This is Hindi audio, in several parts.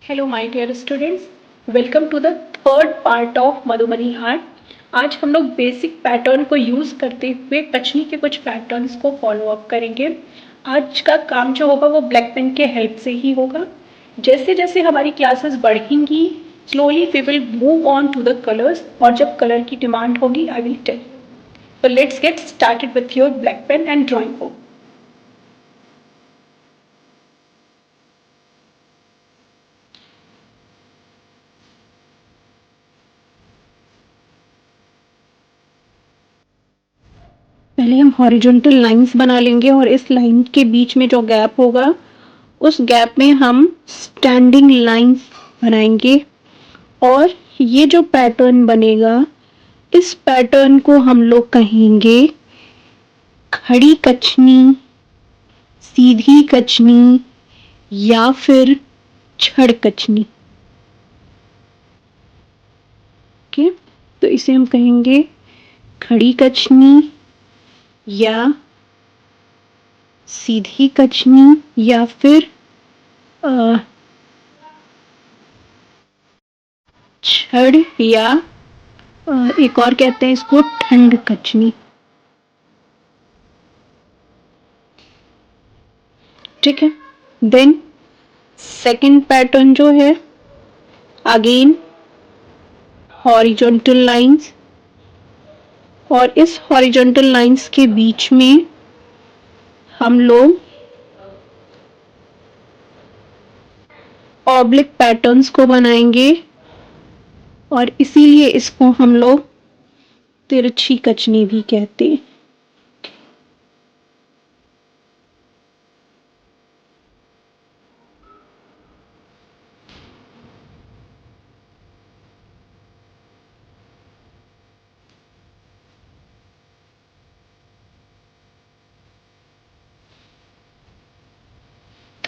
Hello my dear students, welcome to the third part of Madhubani art. आज हम लोग बेसिक पैटर्न को यूज़ करते हुए कचनी के कुछ पैटर्न्स को फॉलो अप करेंगे। आज का काम जो होगा वो ब्लैक पेन के हेल्प से ही होगा। जैसे जैसे हमारी क्लासेस बढ़ेंगी slowly we will move on to the colours, और जब कलर की डिमांड होगी I will tell. So let's get started with your black pen and drawing book. पहले हम हॉरिजॉन्टल लाइंस बना लेंगे और इस लाइन के बीच में जो गैप होगा उस गैप में हम स्टैंडिंग लाइंस बनाएंगे। और ये जो पैटर्न बनेगा इस पैटर्न को हम लोग कहेंगे खड़ी कचनी, सीधी कचनी या फिर छड़ कचनी। ओके, तो इसे हम कहेंगे खड़ी कचनी या सीधी कचनी या फिर छड़ या एक और कहते हैं इसको ठंड कचनी। ठीक है, देन सेकंड पैटर्न जो है अगेन हॉरिजॉन्टल लाइंस, और इस हॉरिजॉन्टल लाइंस के बीच में हम लोग ऑब्लिक पैटर्न्स को बनाएंगे और इसीलिए इसको हम लोग तिरछी कचनी भी कहते हैं।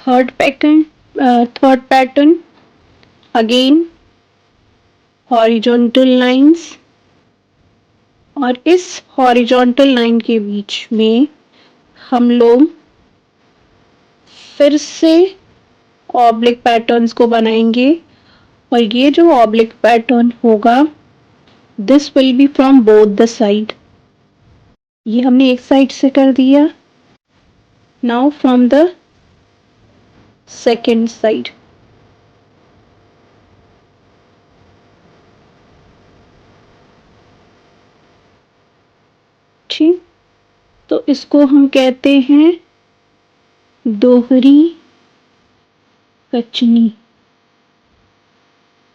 Third pattern again horizontal lines, और इस हॉरिजॉन्टल लाइन के बीच में हम लोग फिर से ऑब्लिक पैटर्न्स को बनाएंगे। और ये जो ऑब्लिक पैटर्न होगा this will be from both the side. ये हमने एक साइड से कर दिया, now from the second side. ठीक, तो इसको हम कहते हैं दोहरी कचनी।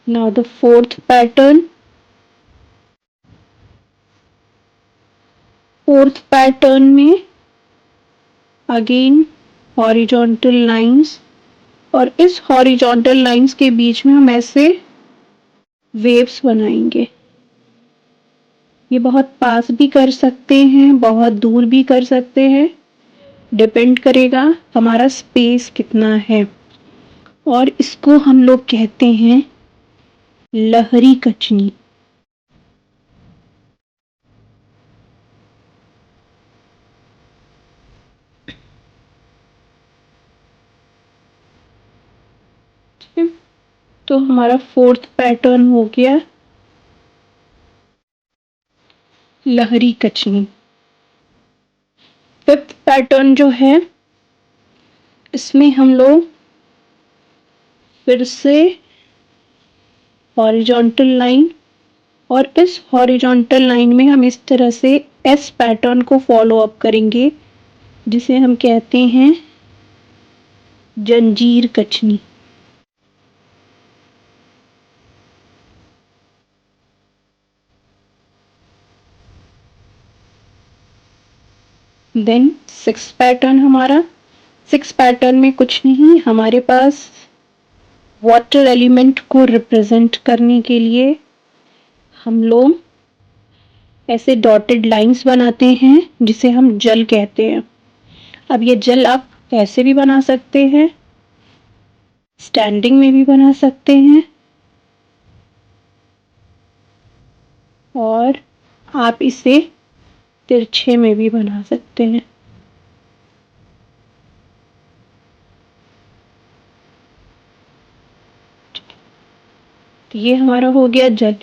Now the fourth pattern, fourth pattern में अगेन हॉरिजॉन्टल लाइंस, और इस हॉरिजॉन्टल लाइंस के बीच में हम ऐसे वेव्स बनाएंगे। ये बहुत पास भी कर सकते हैं, बहुत दूर भी कर सकते हैं, डिपेंड करेगा हमारा स्पेस कितना है। और इसको हम लोग कहते हैं लहरी कचनी। तो हमारा फोर्थ पैटर्न हो गया लहरी कचनी। फिफ्थ पैटर्न जो है इसमें हम लोग फिर से हॉरिजॉन्टल लाइन, और इस हॉरिजॉन्टल लाइन में हम इस तरह से एस पैटर्न को फॉलो अप करेंगे जिसे हम कहते हैं जंजीर कचनी। देन सिक्स पैटर्न हमारा, सिक्स पैटर्न में कुछ नहीं, हमारे पास वाटर एलिमेंट को रिप्रेजेंट करने के लिए हम लोग ऐसे डॉटेड लाइंस बनाते हैं जिसे हम जल कहते हैं। अब ये जल आप ऐसे भी बना सकते हैं, स्टैंडिंग में भी बना सकते हैं, और आप इसे तिरछे में भी बना सकते हैं। तो ये हमारा हो गया जल।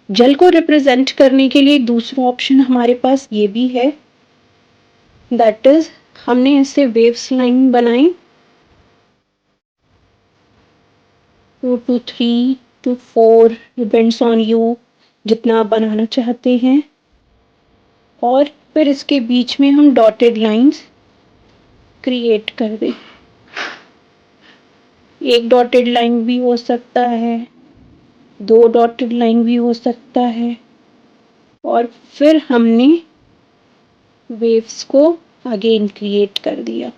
जल को रिप्रेजेंट करने के लिए दूसरा ऑप्शन हमारे पास ये भी है, दैट इज हमने इससे वेव्स लाइन बनाई 2 to 3 to 4, depends on you, जितना आप बनाना चाहते हैं। और फिर इसके बीच में हम डॉटेड लाइंस क्रिएट कर दें। एक डॉटेड लाइन भी हो सकता है, 2 डॉटेड लाइन भी हो सकता है। और फिर हमने वेव्स को अगेन क्रिएट कर दिया।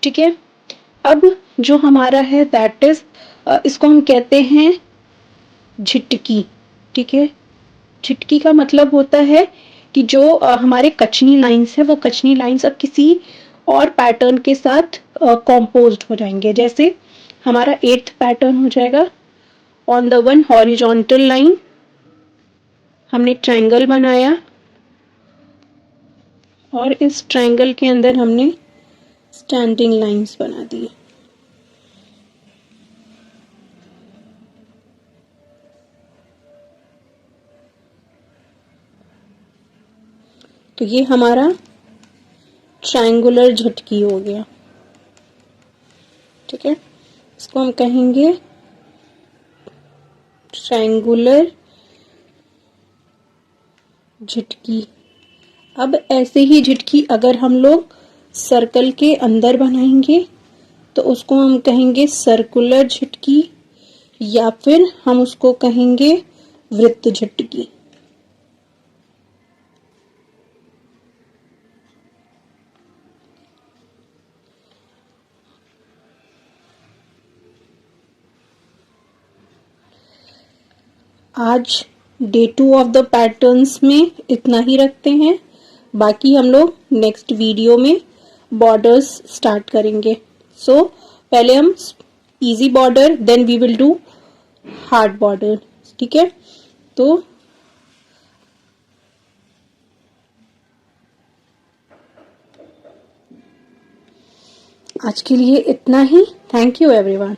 ठीक है, अब जो हमारा है दैट इज इसको हम कहते हैं झिटकी। ठीक है, झिटकी का मतलब होता है कि जो हमारे कचनी लाइंस है वो कचनी लाइंस अब किसी और पैटर्न के साथ कॉम्पोज्ड हो जाएंगे। जैसे हमारा 8th पैटर्न हो जाएगा on the one horizontal line हमने ट्रायंगल बनाया और इस ट्रायंगल के अंदर हमने स्टैंडिंग लाइंस बना दी। तो ये हमारा ट्रायंगुलर झटकी हो गया। ठीक है, इसको हम कहेंगे ट्रायंगुलर झटकी। अब ऐसे ही झटकी अगर हम लोग सर्कल के अंदर बनाएंगे तो उसको हम कहेंगे सर्कुलर झटकी, या फिर हम उसको कहेंगे वृत्त झटकी। आज डे 2 ऑफ द पैटर्न्स में इतना ही रखते हैं, बाकी हम लोग नेक्स्ट वीडियो में बॉर्डर्स स्टार्ट करेंगे। सो पहले हम easy border, then we will do hard border. ठीक है, तो आज के लिए इतना ही। Thank you everyone.